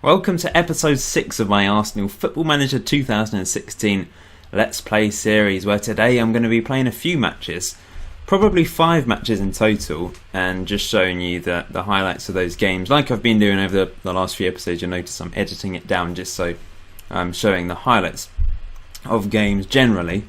Welcome to episode 6 of my Arsenal Football Manager 2016 Let's Play series, where today I'm going to be playing a few matches, probably 5 matches in total, and just showing you the highlights of those games. Like I've been doing over the last few episodes, you'll notice I'm editing it down just so I'm showing the highlights of games generally.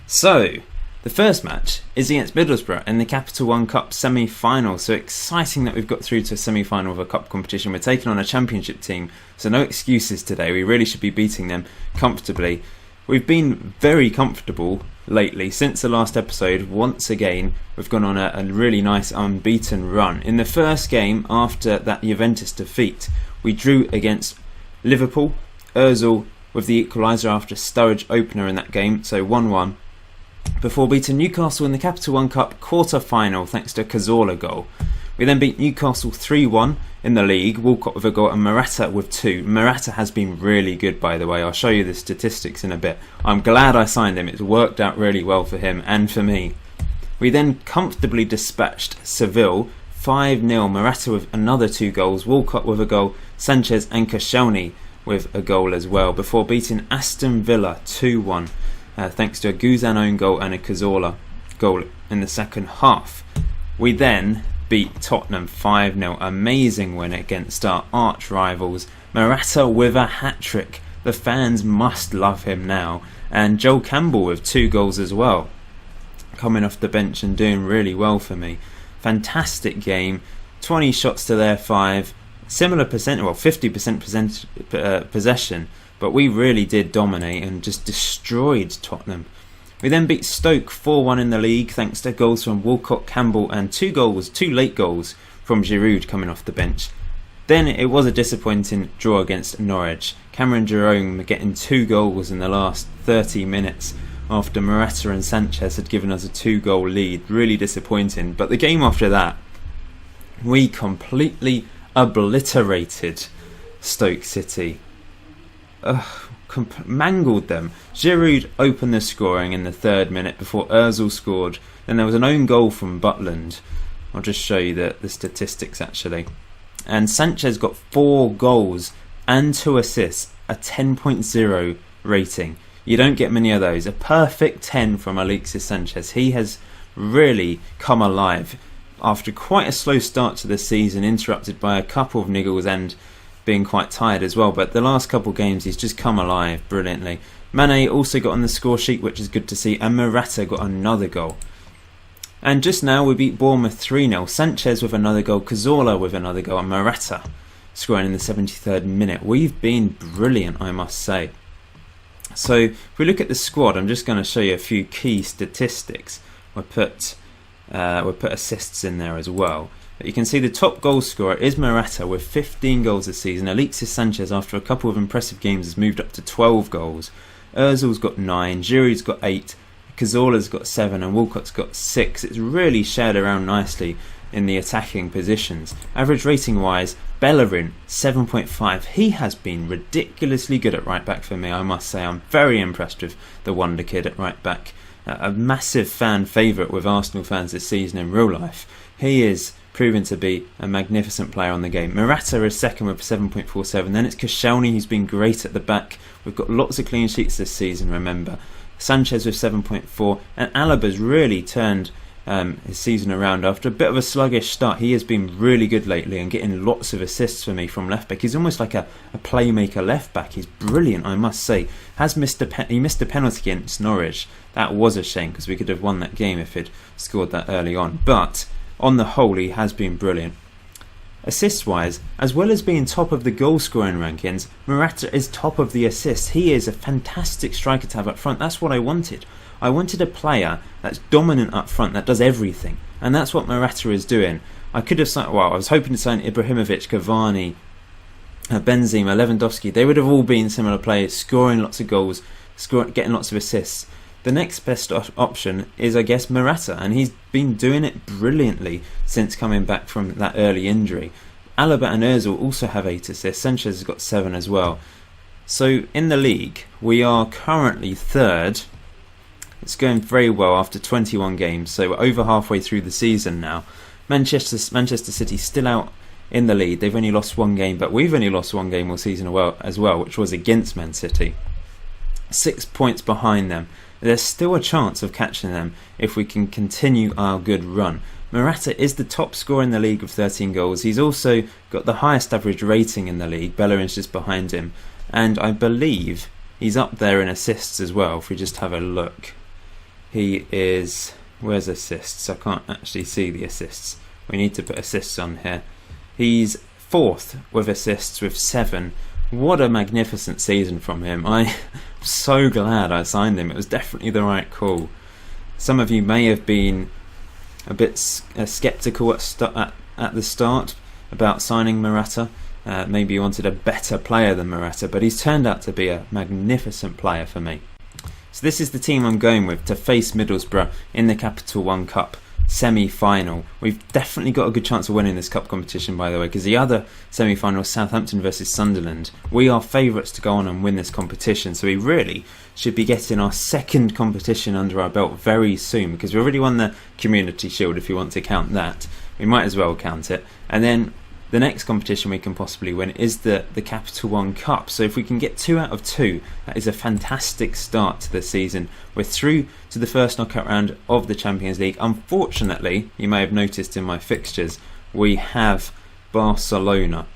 So, the first match is against Middlesbrough in the Capital One Cup semi-final. So exciting that we've got through to a semi-final of a cup competition. We're taking on a championship team, so no excuses today. We really should be beating them comfortably. We've been very comfortable lately. Since the last episode, once again, we've gone on a really nice unbeaten run. In the first game, after that Juventus defeat, we drew against Liverpool. Ozil with the equaliser after a Sturridge opener in that game, so 1-1. Before beating Newcastle in the Capital One Cup quarter-final thanks to a Cazorla goal. We then beat Newcastle 3-1 in the league, Walcott with a goal and Morata with 2. Morata has been really good, by the way. I'll show you the statistics in a bit. I'm glad I signed him. It's worked out really well for him and for me. We then comfortably dispatched Seville 5-0. Morata with another 2 goals, Walcott with a goal, Sanchez and Koscielny with a goal as well, before beating Aston Villa 2-1. Thanks to a Guzan own goal and a Cazorla goal in the second half. We then beat Tottenham 5-0. Amazing win against our arch rivals. Morata with a hat-trick. The fans must love him now. And Joel Campbell with 2 goals as well, coming off the bench and doing really well for me. Fantastic game. 20 shots to their 5. Similar percent, well 50% possession. But we really did dominate and just destroyed Tottenham. We then beat Stoke 4-1 in the league thanks to goals from Walcott, Campbell and 2 late goals from Giroud coming off the bench. Then it was a disappointing draw against Norwich. Cameron Jerome getting 2 goals in the last 30 minutes after Morata and Sanchez had given us a 2-goal lead. Really disappointing. But the game after that, we completely obliterated Stoke City. Mangled them. Giroud opened the scoring in the 3rd minute before Ozil scored. Then there was an own goal from Butland. I'll just show you the statistics actually. And Sanchez got 4 goals and 2 assists, a 10.0 rating. You don't get many of those. A perfect 10 from Alexis Sanchez. He has really come alive after quite a slow start to the season, interrupted by a couple of niggles and being quite tired as well, but the last couple of games he's just come alive brilliantly. Mane also got on the score sheet, which is good to see, and Morata got another goal. And just now we beat Bournemouth 3-0. Sanchez with another goal, Cazorla with another goal, and Morata scoring in the 73rd minute. We've been brilliant, I must say. So if we look at the squad, I'm just going to show you a few key statistics. We'll put assists in there as well. But you can see the top goal scorer is Morata with 15 goals this season. Alexis Sanchez, after a couple of impressive games, has moved up to 12 goals. Ozil's got 9, Giroud's got 8, Cazorla's got 7 and Walcott's got 6. It's really shared around nicely in the attacking positions. Average rating wise, Bellerin 7.5. He has been ridiculously good at right back for me, I must say. I'm very impressed with the wonder kid at right back. A massive fan favourite with Arsenal fans this season in real life. He is proven to be a magnificent player on the game. Morata is second with 7.47. Then it's Koscielny, who's been great at the back. We've got lots of clean sheets this season, remember. Sanchez with 7.4. And Alaba's really turned his season around after a bit of a sluggish start. He has been really good lately and getting lots of assists for me from left back. He's almost like a playmaker left back. He's brilliant, I must say. He missed a penalty against Norwich. That was a shame because we could have won that game if he'd scored that early on. But on the whole, he has been brilliant. Assist-wise, as well as being top of the goal-scoring rankings, Morata is top of the assists. He is a fantastic striker to have up front. That's what I wanted. I wanted a player that's dominant up front, that does everything. And that's what Morata is doing. I could have signed, I was hoping to sign Ibrahimovic, Cavani, Benzema, Lewandowski. They would have all been similar players, scoring lots of goals, getting lots of assists. The next best option is, I guess, Morata, and he's been doing it brilliantly since coming back from that early injury. Alaba and Ozil also have 8 assists. Sanchez has got 7 as well. So in the league, we are currently 3rd. It's going very well after 21 games, so we're over halfway through the season now. Manchester City still out in the lead. They've only lost one game, but we've only lost one game all season as well, which was against Man City. 6 points behind them. There's still a chance of catching them if we can continue our good run. Morata is the top scorer in the league with 13 goals. He's also got the highest average rating in the league. Bellerin's just behind him. And I believe he's up there in assists as well, if we just have a look. He is... Where's assists? I can't actually see the assists. We need to put assists on here. He's 4th with assists with 7. What a magnificent season from him. I'm so glad I signed him. It was definitely the right call. Some of you may have been a bit sceptical at the start about signing Morata. Maybe you wanted a better player than Morata, but he's turned out to be a magnificent player for me. So this is the team I'm going with to face Middlesbrough in the Capital One Cup semi-final. We've definitely got a good chance of winning this cup competition, by the way, because the other semi-final was Southampton versus Sunderland. We are favourites to go on and win this competition, so we really should be getting our second competition under our belt very soon, because we already won the Community Shield, if you want to count that. We might as well count it. And then the next competition we can possibly win is the Capital One Cup. So if we can get 2 out of 2, that is a fantastic start to the season. We're through to the first knockout round of the Champions League. Unfortunately, you may have noticed in my fixtures, we have Barcelona.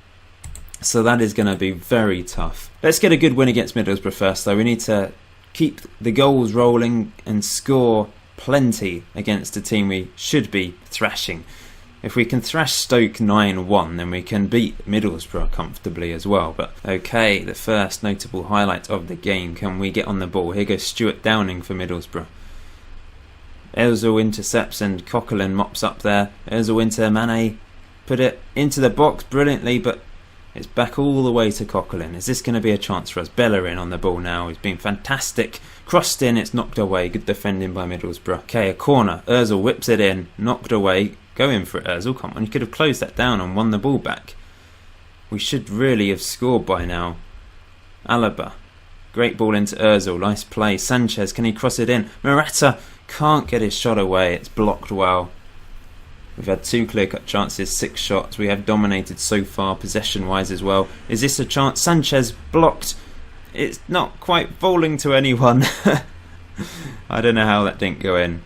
So that is going to be very tough. Let's get a good win against Middlesbrough first, though. We need to keep the goals rolling and score plenty against a team we should be thrashing. If we can thrash Stoke 9-1, then we can beat Middlesbrough comfortably as well. But okay, the first notable highlight of the game. Can we get on the ball? Here goes Stuart Downing for Middlesbrough. Ozil intercepts and Coquelin mops up there. Ozil into Mane. Put it into the box brilliantly, but it's back all the way to Coquelin. Is this going to be a chance for us? Bellerin on the ball now. He's been fantastic. Crossed in, it's knocked away. Good defending by Middlesbrough. Okay, a corner. Ozil whips it in. Knocked away. Go in for it, Ozil. Come on, you could have closed that down and won the ball back. We should really have scored by now. Alaba. Great ball into Ozil. Nice play. Sanchez, can he cross it in? Morata can't get his shot away. It's blocked well. We've had 2 clear-cut chances, 6 shots. We have dominated so far, possession-wise as well. Is this a chance? Sanchez blocked. It's not quite falling to anyone. I don't know how that didn't go in.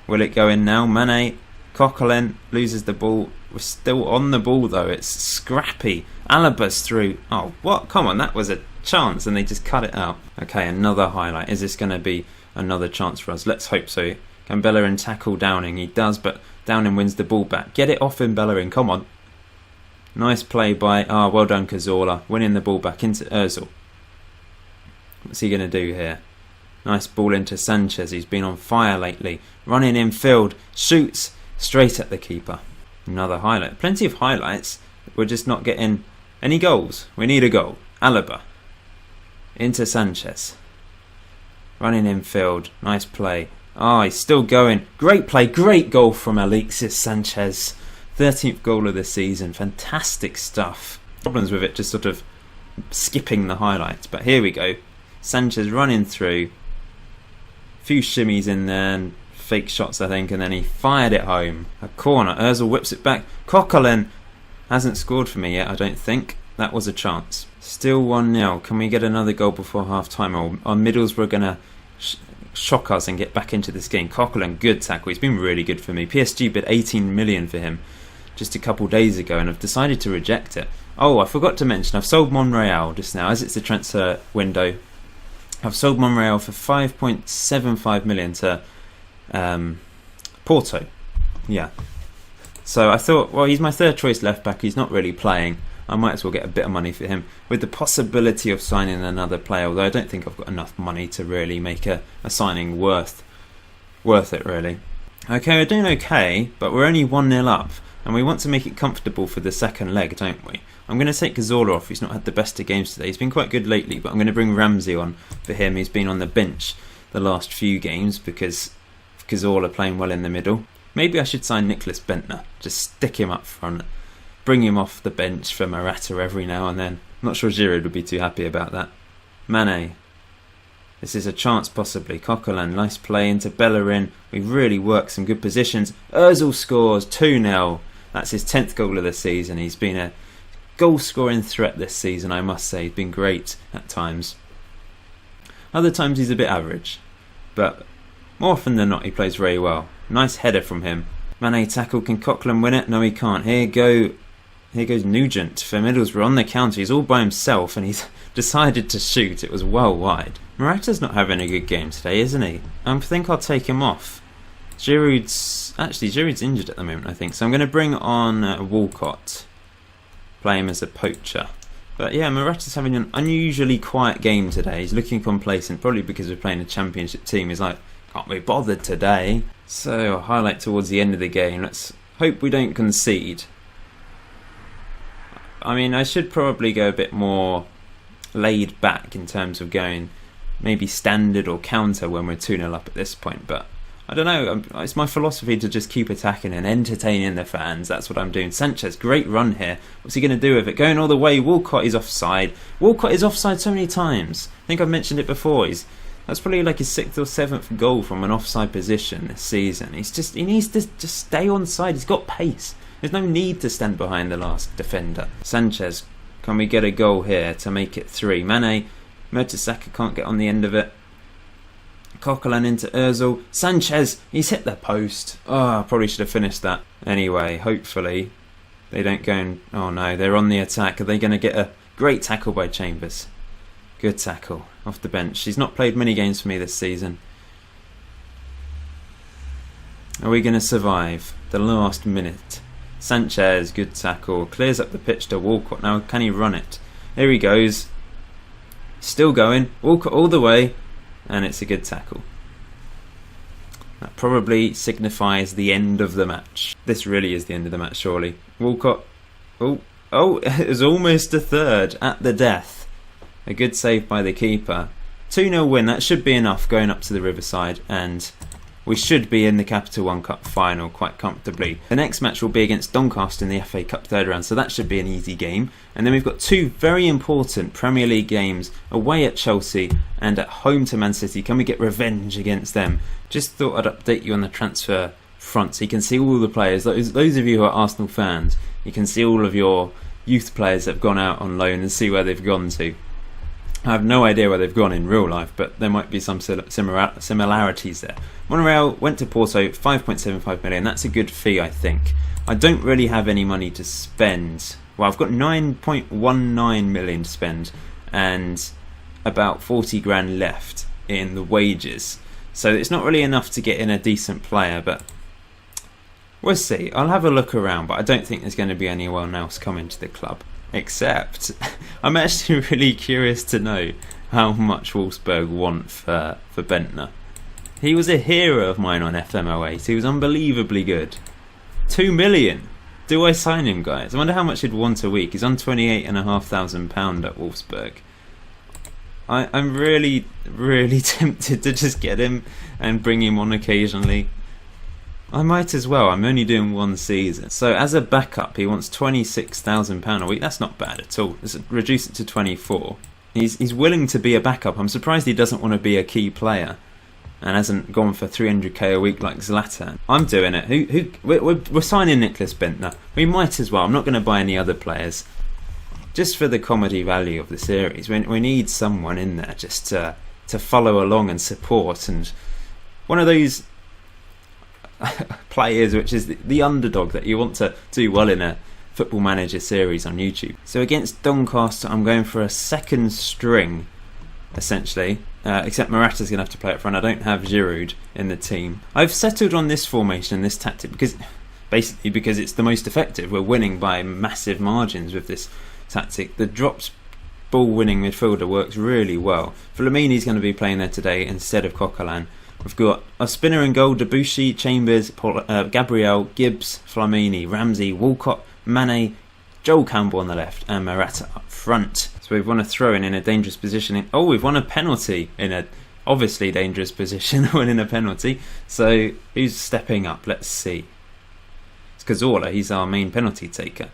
Will it go in now? Mane, Coquelin loses the ball. We're still on the ball though. It's scrappy. Alaba's through. Oh, what? Come on, that was a chance and they just cut it out. Okay, another highlight. Is this going to be another chance for us? Let's hope so. Can Bellerin tackle Downing? He does, but Downing wins the ball back. Get it off him, Bellerin. Come on. Nice play by... well done, Cazorla. Winning the ball back into Ozil. What's he going to do here? Nice ball into Sanchez. He's been on fire lately. Running in field. Shoots straight at the keeper. Another highlight. Plenty of highlights. We're just not getting any goals. We need a goal. Alaba. Into Sanchez. Running in field. Nice play. He's still going. Great play. Great goal from Alexis Sanchez. 13th goal of the season. Fantastic stuff. Problems with it just sort of skipping the highlights. But here we go. Sanchez running through. Few shimmies in there and fake shots, I think, and then he fired it home. A corner. Ozil whips it back. Coquelin hasn't scored for me yet, I don't think. That was a chance. Still 1-0. Can we get another goal before half-time? Or are Middlesbrough going to shock us and get back into this game? Coquelin, good tackle. He's been really good for me. PSG bid 18 million for him just a couple days ago, and I've decided to reject it. Oh, I forgot to mention, I've sold Monreal just now, as it's the transfer window. I've sold Monreal for 5.75 million to Porto. Yeah. So I thought, well, he's my third choice left back. He's not really playing. I might as well get a bit of money for him with the possibility of signing another player, although I don't think I've got enough money to really make a signing worth it, really. Okay, we're doing okay, but we're only 1-0 up, and we want to make it comfortable for the second leg, don't we? I'm going to take Cazorla off. He's not had the best of games today. He's been quite good lately, but I'm going to bring Ramsey on for him. He's been on the bench the last few games because Cazorla playing well in the middle. Maybe I should sign Lord Bendtner. Just stick him up front. Bring him off the bench for Morata every now and then. I'm not sure Giroud would be too happy about that. Mane. This is a chance possibly. Coquelin, nice play into Bellerin. We've really worked some good positions. Ozil scores 2-0. That's his 10th goal of the season. He's been a goal-scoring threat this season, I must say. He's been great at times. Other times he's a bit average, but more often than not he plays very well. Nice header from him. Mane tackle, can Coquelin win it? No, he can't. Here goes Nugent for Middlesbrough on the counter. He's all by himself and he's decided to shoot. It was well wide. Morata's not having a good game today, isn't he? I think I'll take him off. Giroud's injured at the moment, I think. So I'm going to bring on Walcott. Play him as a poacher. But yeah, Morata's having an unusually quiet game today. He's looking complacent, probably because we're playing a championship team. He's like, can't be bothered today. So, a highlight towards the end of the game. Let's hope we don't concede. I mean, I should probably go a bit more laid back in terms of going maybe standard or counter when we're 2-0 up at this point. But I don't know. It's my philosophy to just keep attacking and entertaining the fans. That's what I'm doing. Sanchez, great run here. What's he going to do with it? Going all the way. Walcott is offside. Walcott is offside so many times. I think I've mentioned it before. That's probably like his 6th or 7th goal from an offside position this season. He needs to just stay on side. He's got pace. There's no need to stand behind the last defender. Sanchez, can we get a goal here to make it 3? Mane, Mertesacker can't get on the end of it. Coquelin into Ozil. Sanchez, he's hit the post. Oh, I probably should have finished that. Anyway, hopefully they don't go and... Oh no, they're on the attack. Are they going to get a great tackle by Chambers? Good tackle off the bench. He's not played many games for me this season. Are we going to survive the last minute? Sanchez, good tackle. Clears up the pitch to Walcott. Now, can he run it? There he goes. Still going. Walcott all the way. And it's a good tackle. That probably signifies the end of the match. This really is the end of the match, surely. Walcott. Oh, it was almost a third at the death. A good save by the keeper. 2-0 win. That should be enough going up to the Riverside. And we should be in the Capital One Cup final quite comfortably. The next match will be against Doncaster in the FA Cup third round, so that should be an easy game. And then we've got 2 very important Premier League games away at Chelsea and at home to Man City. Can we get revenge against them? Just thought I'd update you on the transfer front so you can see all the players. Those of you who are Arsenal fans, you can see all of your youth players that have gone out on loan and see where they've gone to. I have no idea where they've gone in real life, but there might be some similarities there. Monreal went to Porto, 5.75 million. That's a good fee, I think. I don't really have any money to spend. Well, I've got 9.19 million to spend and about 40 grand left in the wages. So it's not really enough to get in a decent player, but we'll see. I'll have a look around, but I don't think there's going to be anyone else coming to the club. Except, I'm actually really curious to know how much Wolfsburg want for Bendtner. He was a hero of mine on FMO8. He was unbelievably good. 2 million. Do I sign him, guys? I wonder how much he'd want a week. He's on £28,500 at Wolfsburg. I'm really, really tempted to just get him and bring him on occasionally. I might as well. I'm only doing 1 season. So as a backup, he wants £26,000 a week. That's not bad at all. Let's reduce it to 24. He's willing to be a backup. I'm surprised he doesn't want to be a key player and hasn't gone for 300k a week like Zlatan. I'm doing it. We're signing Nicholas Bendtner. We might as well. I'm not going to buy any other players. Just for the comedy value of the series. We need someone in there just to follow along and support. And one of those players which is the underdog that you want to do well in a Football Manager series on YouTube. So against Doncaster, I'm going for a second string, essentially. Except Morata's going to have to play up front. I don't have Giroud in the team. I've settled on this formation and this tactic because it's the most effective. We're winning by massive margins with this tactic. The drops ball winning midfielder works really well. Flamini's going to be playing there today instead of Coquelin. We've got a spinner in goal: Debussy, Chambers, Gabriel, Gibbs, Flamini, Ramsey, Walcott, Mane, Joel Campbell on the left, and Morata up front. So we've won a throw-in in a dangerous position. We've won a penalty in a obviously dangerous position, winning a penalty. So who's stepping up? Let's see. It's Cazorla. He's our main penalty taker,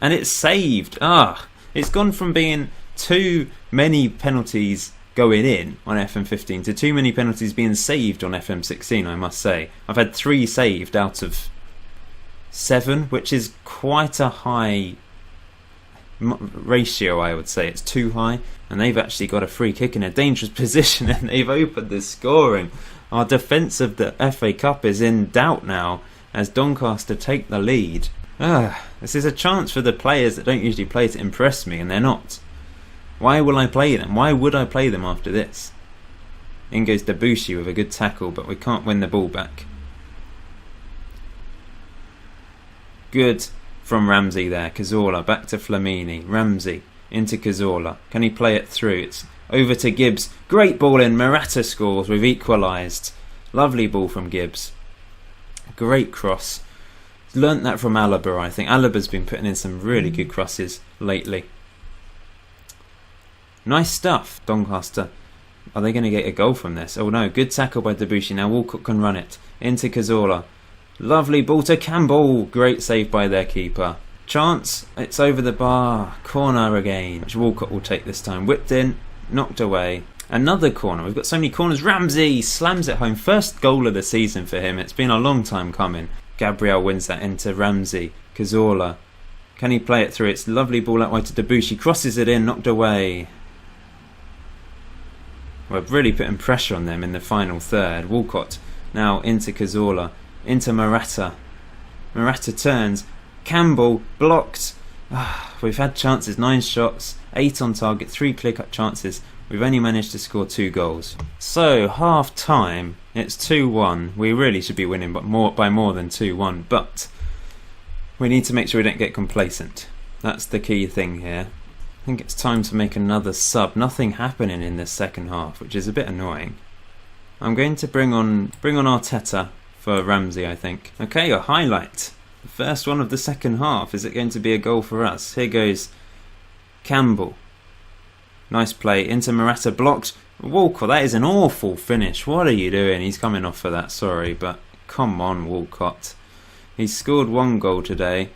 and it's saved. It's gone from being too many penalties going in on FM15 to too many penalties being saved on FM16, I must say. I've had 3 saved out of 7, which is quite a high ratio, I would say. It's too high, and they've actually got a free kick in a dangerous position, and they've opened the scoring. Our defence of the FA Cup is in doubt now as Doncaster take the lead. This is a chance for the players that don't usually play to impress me, and they're not. Why will I play them? Why would I play them after this? In goes Debussy with a good tackle, but we can't win the ball back. Good from Ramsey there. Cazorla back to Flamini. Ramsey into Cazorla. Can he play it through? It's over to Gibbs. Great ball in. Morata scores. We've equalised. Lovely ball from Gibbs. Great cross. Learnt that from Alaba, I think. Alaba's been putting in some really good crosses lately. Nice stuff, Doncaster. Are they going to get a goal from this? Oh no, good tackle by Debussy. Now Walcott can run it. Into Cazorla. Lovely ball to Campbell. Great save by their keeper. Chance. It's over the bar. Corner again, which Walcott will take this time. Whipped in. Knocked away. Another corner. We've got so many corners. Ramsey slams it home. First goal of the season for him. It's been a long time coming. Gabriel wins that into Ramsey. Cazorla. Can he play it through? It's a lovely ball out wide to Debussy. Crosses it in. Knocked away. We're really putting pressure on them in the final third. Walcott now into Cazorla. Into Morata. Morata turns. Campbell blocked. We've had chances. 9 shots. 8 on target. 3 clear-cut chances. We've only managed to score 2 goals. So, half-time, it's 2-1. We really should be winning by more than 2-1. But we need to make sure we don't get complacent. That's the key thing here. I think it's time to make another sub. Nothing happening in this second half, which is a bit annoying. I'm going to bring on Arteta for Ramsey, I think. Okay, a highlight. The first one of the second half. Is it going to be a goal for us? Here goes Campbell. Nice play into Morata, blocked. Walcott, that is an awful finish. What are you doing? He's coming off for that, sorry, but come on, Walcott. He's scored 1 goal today.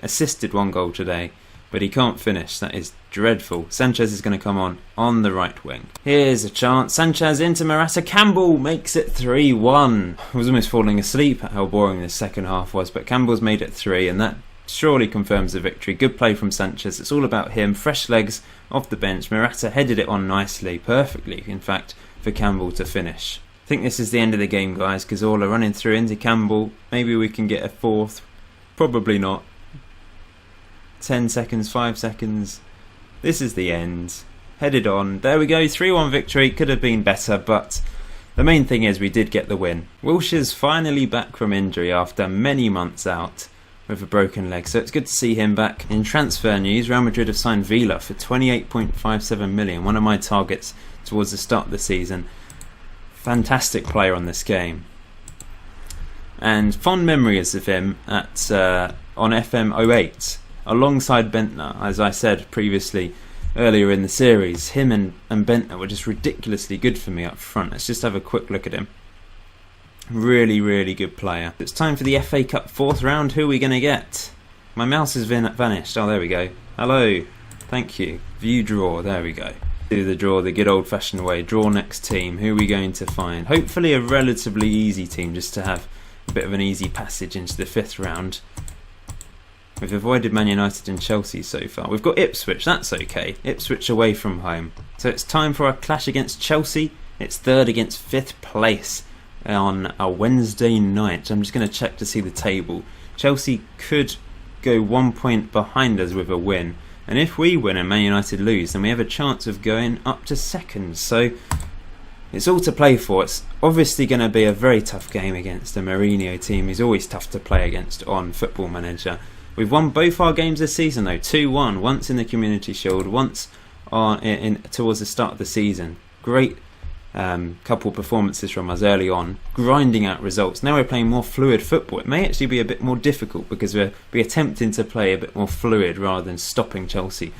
Assisted 1 goal today, but he can't finish. That is dreadful. Sanchez is going to come on the right wing. Here's a chance. Sanchez into Morata. Campbell makes it 3-1. I was almost falling asleep at how boring this second half was, but Campbell's made it 3, and that surely confirms the victory. Good play from Sanchez. It's all about him. Fresh legs off the bench. Morata headed it on nicely, perfectly, in fact, for Campbell to finish. I think this is the end of the game, guys. Cazorla running through into Campbell. Maybe we can get a 4th. Probably not. 10 seconds, 5 seconds. This is the end. Headed on. There we go. 3-1 victory. Could have been better, but the main thing is we did get the win. Wilshire's finally back from injury after many months out with a broken leg, so it's good to see him back. In transfer news, Real Madrid have signed Villa for 28.57 million, one of my targets towards the start of the season. Fantastic player on this game, and fond memories of him at on FM 08 alongside Bendtner. As I said previously earlier in the series, him and Bendtner were just ridiculously good for me up front. Let's just have a quick look at him. Really, really good player. It's time for the FA Cup 4th round. Who are we going to get? My mouse has vanished. Oh, there we go. Hello. Thank you. View draw. There we go. Do the draw the good old-fashioned way. Draw next team. Who are we going to find? Hopefully a relatively easy team, just to have a bit of an easy passage into the 5th round. We've avoided Man United and Chelsea so far. We've got Ipswich. That's okay. Ipswich away from home. So it's time for our clash against Chelsea. It's 3rd against 5th place on a Wednesday night. I'm just going to check to see the table. Chelsea could go 1 point behind us with a win, and if we win and Man United lose, then we have a chance of going up to 2nd. So it's all to play for. It's obviously going to be a very tough game against the Mourinho team. He's always tough to play against on Football Manager. We've won both our games this season though, 2-1, once in the Community Shield, once towards the start of the season. Great couple performances from us early on, grinding out results. Now we're playing more fluid football. It may actually be a bit more difficult because we're attempting to play a bit more fluid rather than stopping Chelsea.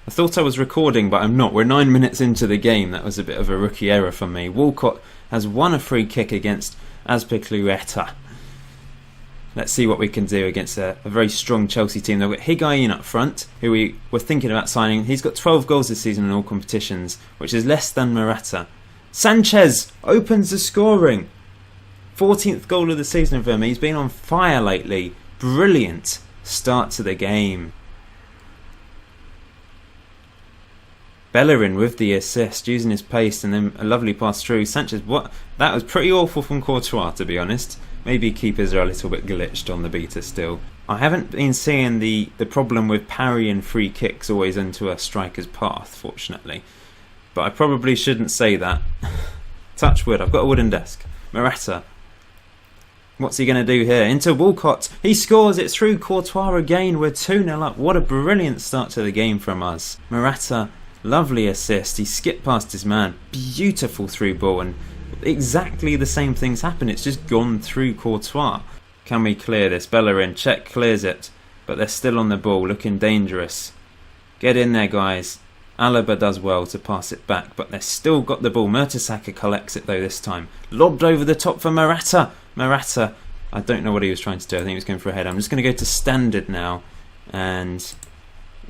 I thought I was recording, but I'm not. We're 9 minutes into the game. That was a bit of a rookie error from me. Walcott has won a free kick against Azpilicueta. Let's see what we can do against a very strong Chelsea team. They've got Higuain up front, who we were thinking about signing. He's got 12 goals this season in all competitions, which is less than Morata. Sanchez opens the scoring. 14th goal of the season for him. He's been on fire lately. Brilliant start to the game. Bellerin with the assist, using his pace, and then a lovely pass through. Sanchez, what? That was pretty awful from Courtois, to be honest. Maybe keepers are a little bit glitched on the beta still. I haven't been seeing the problem with parrying free kicks always into a striker's path, fortunately. But I probably shouldn't say that. Touch wood, I've got a wooden desk. Morata. What's he going to do here? Into Walcott. He scores it through Courtois again. We're 2-0 up. What a brilliant start to the game from us. Morata, lovely assist. He skipped past his man. Beautiful through ball. And exactly the same things happen. It's just gone through Courtois. Can we clear this? Bellerin, check, clears it. But they're still on the ball, looking dangerous. Get in there, guys. Alaba does well to pass it back, but they've still got the ball. Mertesacker collects it though this time. Lobbed over the top for Morata. Morata, I don't know what he was trying to do. I think he was going for a header. I'm just going to go to standard now. And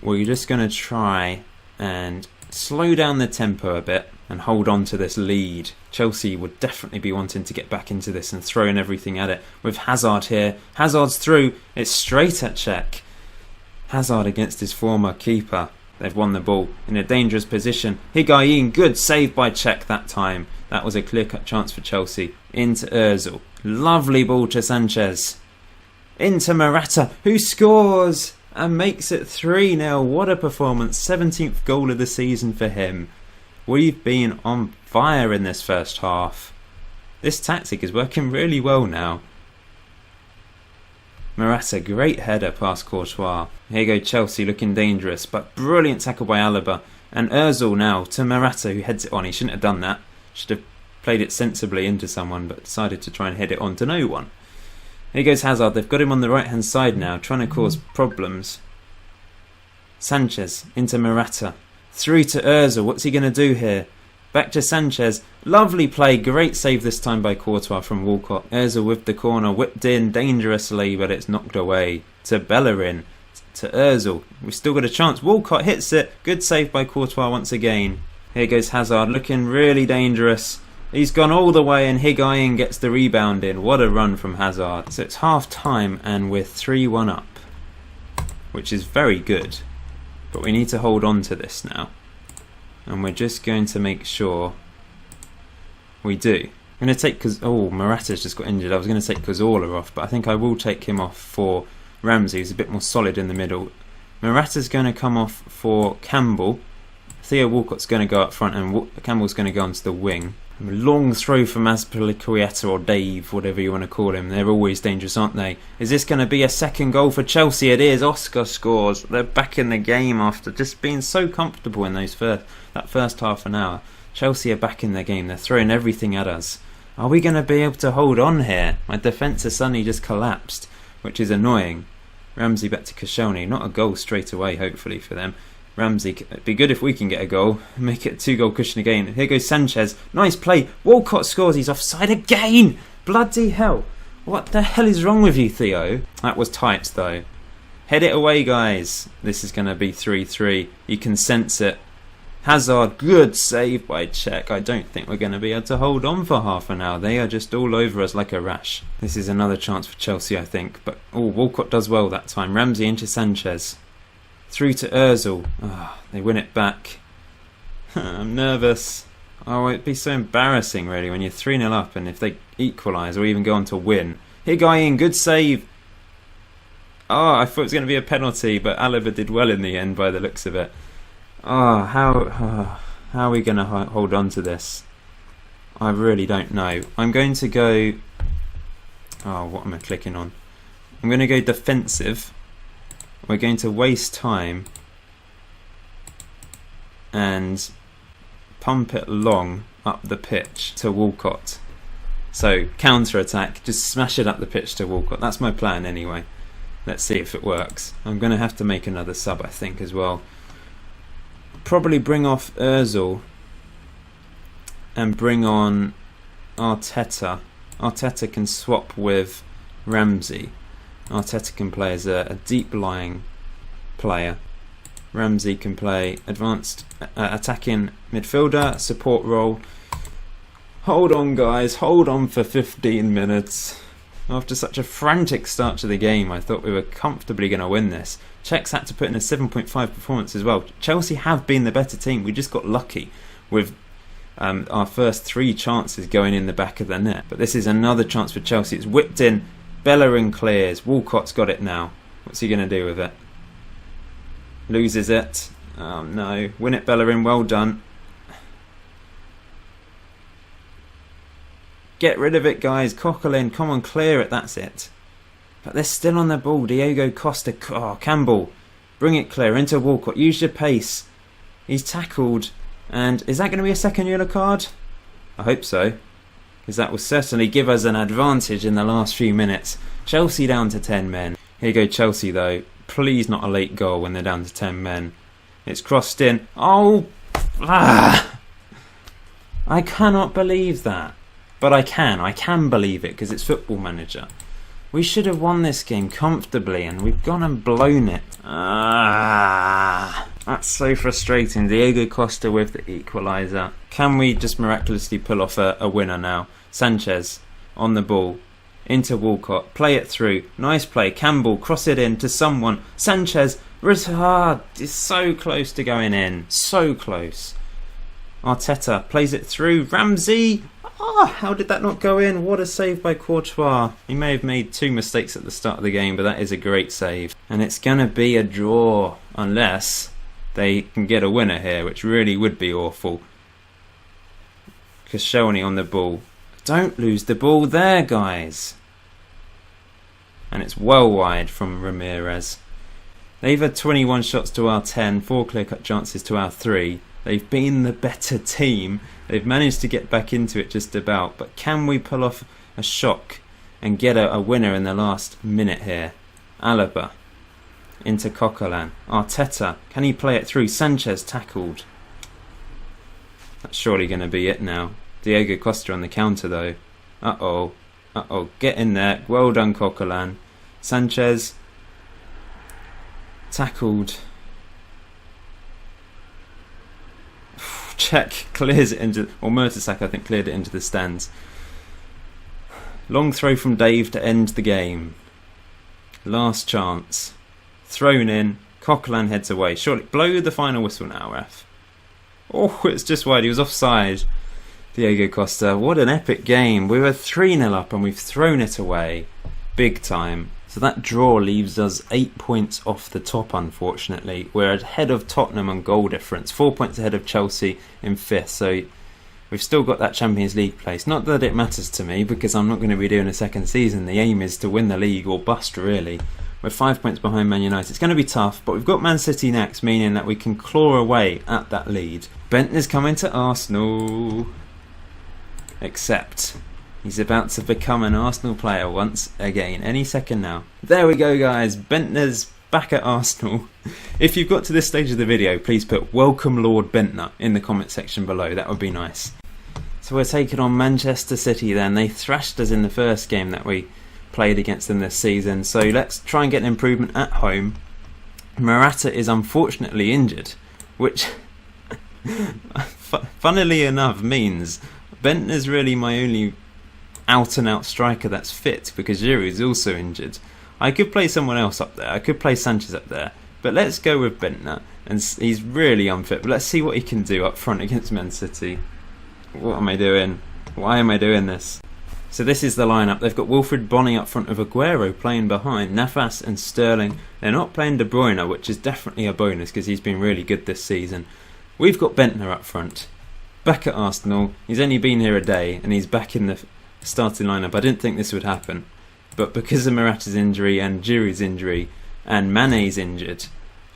we're just going to try and slow down the tempo a bit and hold on to this lead. Chelsea would definitely be wanting to get back into this and throwing everything at it. With Hazard here. Hazard's through. It's straight at Cech. Hazard against his former keeper. They've won the ball in a dangerous position. Higuain, good save by Cech that time. That was a clear-cut chance for Chelsea. Into Ozil. Lovely ball to Sanchez. Into Morata, who scores and makes it 3-0. What a performance. 17th goal of the season for him. We've been on fire in this first half. This tactic is working really well now. Morata, great header past Courtois. Here go Chelsea looking dangerous, but brilliant tackle by Alaba. And Ozil now to Morata, who heads it on. He shouldn't have done that. Should have played it sensibly into someone, but decided to try and head it on to no one. Here goes Hazard. They've got him on the right hand side now, trying to cause problems. Sanchez into Morata. Through to Ozil. What's he going to do here? Back to Sanchez. Lovely play. Great save this time by Courtois from Walcott. Ozil with the corner. Whipped in dangerously, but it's knocked away. To Bellerin. To Ozil. We've still got a chance. Walcott hits it. Good save by Courtois once again. Here goes Hazard. Looking really dangerous. He's gone all the way and Higuain gets the rebound in. What a run from Hazard. So it's half time and we're 3-1 up. Which is very good. But we need to hold on to this now. And we're just going to make sure we do. I'm going to take... Morata's just got injured. I was going to take Cazorla off, but I think I will take him off for Ramsey, who's a bit more solid in the middle. Morata's going to come off for Campbell. Theo Walcott's going to go up front and Campbell's going to go onto the wing. A long throw from Azpilicueta or Dave, whatever you want to call him. They're always dangerous, aren't they? Is this going to be a second goal for Chelsea? It is. Oscar scores. They're back in the game after just being so comfortable in that first half an hour. Chelsea are back in their game. They're throwing everything at us. Are we going to be able to hold on here? My defence has suddenly just collapsed, which is annoying. Ramsey back to Koscielny. Not a goal straight away, hopefully, for them. Ramsey, it'd be good if we can get a goal. Make it a 2-goal cushion again. Here goes Sanchez. Nice play. Walcott scores. He's offside again. Bloody hell. What the hell is wrong with you, Theo? That was tight, though. Head it away, guys. This is going to be 3-3. You can sense it. Hazard, good save by Cech. I don't think we're going to be able to hold on for half an hour. They are just all over us like a rash. This is another chance for Chelsea, I think. But Walcott does well that time. Ramsey into Sanchez. Through to Ozil. They win it back. I'm nervous. It'd be so embarrassing, really, when you're 3-0 up and if they equalise or even go on to win. Higuain, good save. I thought it was going to be a penalty, but Alaba did well in the end by the looks of it. How are we going to hold on to this? I really don't know. I'm going to go... what am I clicking on? I'm going to go defensive. We're going to waste time and pump it long up the pitch to Walcott. So counter-attack, just smash it up the pitch to Walcott. That's my plan anyway. Let's see if it works. I'm going to have to make another sub, I think, as well. Probably bring off Ozil and bring on Arteta. Arteta can swap with Ramsey. Arteta can play as a deep-lying player. Ramsey can play advanced attacking midfielder, support role. Hold on, guys. Hold on for 15 minutes. After such a frantic start to the game, I thought we were comfortably going to win this. Czechs had to put in a 7.5 performance as well. Chelsea have been the better team. We just got lucky with our first 3 chances going in the back of the net. But this is another chance for Chelsea. It's whipped in. Bellerin clears. Walcott's got it now. What's he going to do with it? Loses it. Oh no. Win it, Bellerin. Well done. Get rid of it, guys. Coquelin, come on, clear it. That's it. But they're still on the ball. Diego Costa. Oh, Campbell. Bring it clear into Walcott. Use your pace. He's tackled. And is that going to be a second yellow card? I hope so. Because that will certainly give us an advantage in the last few minutes. Chelsea down to 10 men. Here you go, Chelsea, though. Please not a late goal when they're down to 10 men. It's crossed in. Oh! I cannot believe that. But I can believe it because it's Football Manager. We should have won this game comfortably and we've gone and blown it. That's so frustrating. Diego Costa with the equaliser. Can we just miraculously pull off a winner now? Sanchez on the ball. Into Walcott. Play it through. Nice play. Campbell, cross it in to someone. Sanchez. Rizard is so close to going in. So close. Arteta plays it through. Ramsey. How did that not go in? What a save by Courtois. He may have made 2 mistakes at the start of the game, but that is a great save. And it's going to be a draw unless they can get a winner here, which really would be awful. Koscielny on the ball. Don't lose the ball there, guys. And it's well wide from Ramirez. They've had 21 shots to our 10, 4 clear-cut chances to our 3. They've been the better team. They've managed to get back into it just about. But can we pull off a shock and get a winner in the last minute here? Alaba into Coquelin. Arteta, can he play it through? Sanchez tackled. That's surely going to be it now. Diego Costa on the counter though. Uh-oh. Get in there. Well done, Coquelin. Sanchez tackled. Czech clears it into, or Mertesacker I think cleared it into the stands. Long throw from Dave to end the game. Last chance. Thrown in. Coquelin heads away. Surely blow the final whistle now, ref. Oh, it's just wide. He was offside. Diego Costa. What an epic game. We were 3-0 up and we've thrown it away. Big time. So that draw leaves us 8 points off the top, unfortunately. We're ahead of Tottenham on goal difference. 4 points ahead of Chelsea in 5th. So we've still got that Champions League place. Not that it matters to me because I'm not going to be doing a second season. The aim is to win the league or bust, really. We're 5 points behind Man United. It's going to be tough, but we've got Man City next, meaning that we can claw away at that lead. Bendtner's coming to Arsenal. Except he's about to become an Arsenal player once again. Any second now. There we go, guys. Bendtner's back at Arsenal. If you've got to this stage of the video, please put "Welcome Lord Bendtner" in the comment section below. That would be nice. So we're taking on Manchester City then. They thrashed us in the first game that we played against them this season. So let's try and get an improvement at home. Morata is unfortunately injured, which funnily enough means Bendtner's really my only out-and-out striker that's fit because Giroud is also injured. I could play someone else up there. I could play Sanchez up there. But let's go with Bendtner. And he's really unfit. But let's see what he can do up front against Man City. What am I doing? Why am I doing this? So this is the lineup. They've got Wilfried Bony up front of Aguero playing behind. Navas and Sterling. They're not playing De Bruyne, which is definitely a bonus because he's been really good this season. We've got Bendtner up front. Back at Arsenal. He's only been here a day and he's back in the starting lineup. I didn't think this would happen, but because of Morata's injury and Giroud's injury and Mane's injured,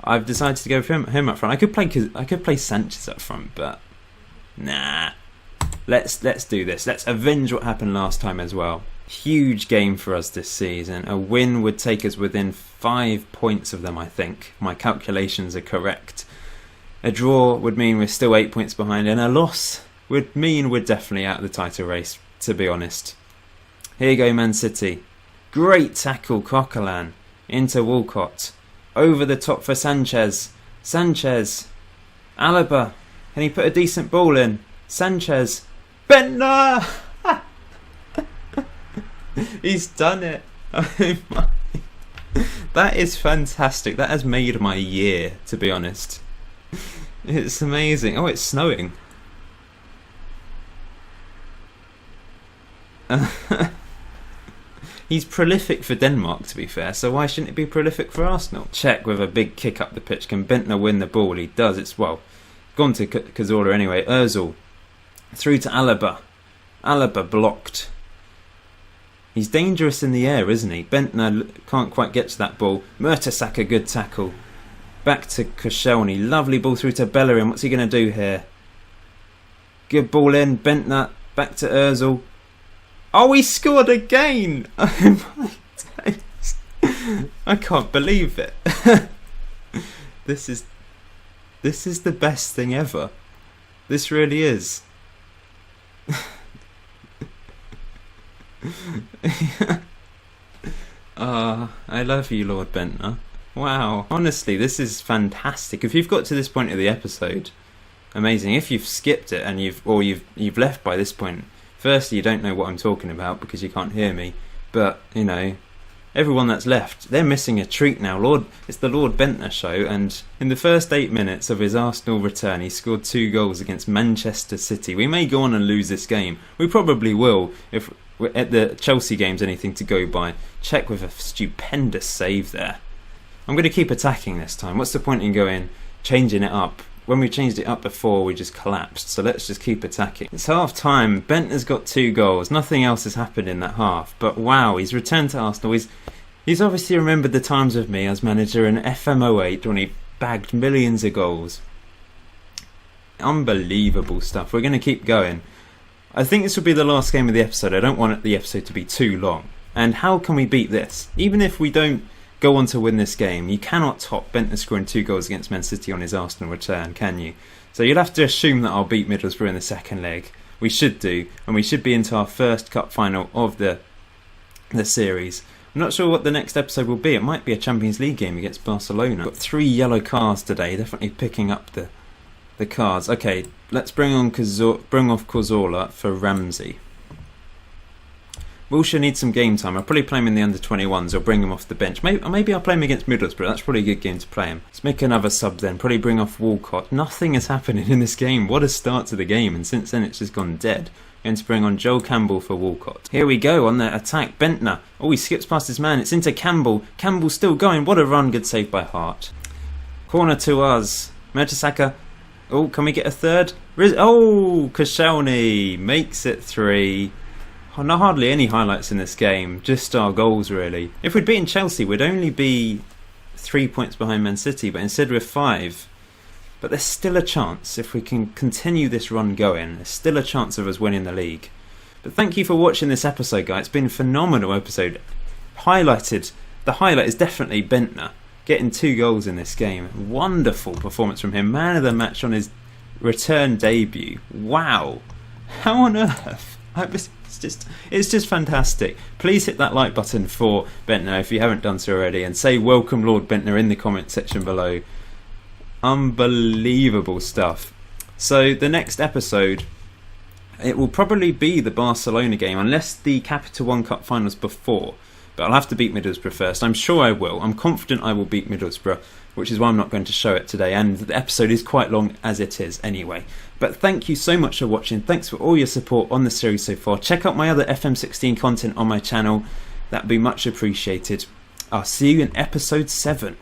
I've decided to go for him up front. I could play Sanchez up front, but nah. Let's do this. Let's avenge what happened last time as well. Huge game for us this season. A win would take us within 5 points of them, I think. My calculations are correct. A draw would mean we're still 8 points behind, and a loss would mean we're definitely out of the title race, to be honest. Here you go, Man City. Great tackle, Coquelin. Into Walcott. Over the top for Sanchez. Sanchez. Alaba. Can he put a decent ball in? Sanchez. Bendtner! He's done it. Oh my. That is fantastic. That has made my year, to be honest. It's amazing. Oh, it's snowing. He's prolific for Denmark, to be fair, so why shouldn't it be prolific for Arsenal? Check with a big kick up the pitch. Can Bendtner win the ball? He does. It's, well, gone to Cazorla anyway. Ozil through to Alaba. Alaba blocked. He's dangerous in the air, isn't he? Bendtner can't quite get to that ball. Mertesacker, good tackle. Back to Koscielny. Lovely ball through to Bellerin. What's he going to do here? Good ball in. Bendtner. Back to Ozil. Oh, he scored again! Oh my days. I can't believe it. This is the best thing ever. This really is. I love you, Lord Bendtner. Wow. Honestly, this is fantastic. If you've got to this point of the episode, amazing. If you've skipped it and you've left by this point, firstly, you don't know what I'm talking about because you can't hear me. But, you know, everyone that's left, they're missing a treat now. It's the Lord Bendtner show, and in the first 8 minutes of his Arsenal return, he scored 2 goals against Manchester City. We may go on and lose this game. We probably will if at the Chelsea game's anything to go by. Check with a stupendous save there. I'm going to keep attacking this time. What's the point in changing it up? When we changed it up before, we just collapsed. So let's just keep attacking. It's half time. Bendtner's got 2 goals. Nothing else has happened in that half. But wow, he's returned to Arsenal. He's obviously remembered the times of me as manager in FM08 when he bagged millions of goals. Unbelievable stuff. We're going to keep going. I think this will be the last game of the episode. I don't want the episode to be too long. And how can we beat this? Even if we don't go on to win this game, you cannot top Bendtner scoring 2 goals against Man City on his Arsenal return, can you? So you'll have to assume that I'll beat Middlesbrough in the second leg. We should do, and we should be into our first cup final of the series. I'm not sure what the next episode will be. It might be a Champions League game against Barcelona. Got 3 yellow cards today, definitely picking up the cards. Okay, let's bring off Cazorla for Ramsey. Wilshere needs some game time. I'll probably play him in the under-21s or bring him off the bench. Maybe I'll play him against Middlesbrough. That's probably a good game to play him. Let's make another sub then. Probably bring off Walcott. Nothing is happening in this game. What a start to the game. And since then it's just gone dead. Going to bring on Joel Campbell for Walcott. Here we go on the attack. Bendtner. Oh, he skips past his man. It's into Campbell. Campbell's still going. What a run. Good save by Hart. Corner to us. Mertesacker. Oh, can we get a third? Oh, Koscielny makes it 3. Not hardly any highlights in this game, just our goals really. If we'd beaten Chelsea, we'd only be 3 points behind Man City, but instead we're 5. But there's still a chance, if we can continue this run going, there's still a chance of us winning the league. But thank you for watching this episode, guys. It's been a phenomenal episode. The highlight is definitely Bendtner, getting 2 goals in this game. Wonderful performance from him. Man of the match on his return debut. Wow. How on earth? It's just fantastic. Please hit that like button for Bendtner if you haven't done so already, and say welcome Lord Bendtner in the comment section below. Unbelievable stuff. So the next episode, it will probably be the Barcelona game, unless the Capital One Cup finals before. But I'll have to beat Middlesbrough first. I'm sure I will. I'm confident I will beat Middlesbrough, which is why I'm not going to show it today. And the episode is quite long as it is anyway. But thank you so much for watching. Thanks for all your support on the series so far. Check out my other FM16 content on my channel. That'd be much appreciated. I'll see you in episode 7.